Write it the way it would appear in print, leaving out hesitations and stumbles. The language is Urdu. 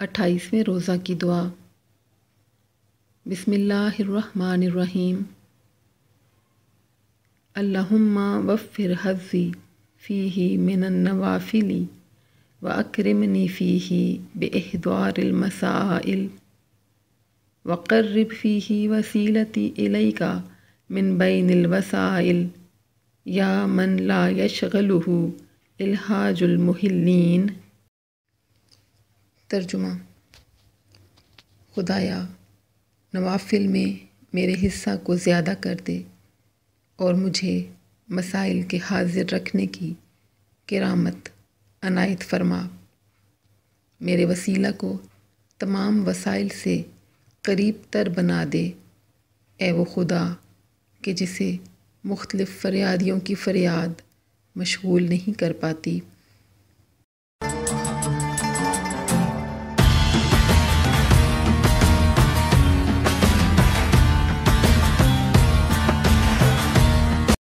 28ویں روزہ کی دعا۔ بسم اللہ الرحمن الرحیم۔ اللہم وفر حظی فیہ من النوافل واکرمنی فیہ باحضار المسائل وقرب فیہ وسیلتی الیک من بین الوسائل یا من لا یشغلہ الحاج المحلین۔ ترجمہ۔ خدایا، نوافل میں میرے حصہ کو زیادہ کر دے اور مجھے مسائل کے حاضر رکھنے کی کرامت عنایت فرما۔ میرے وسیلہ کو تمام وسائل سے قریب تر بنا دے، اے وہ خدا کہ جسے مختلف فریادیوں کی فریاد مشغول نہیں کر پاتی۔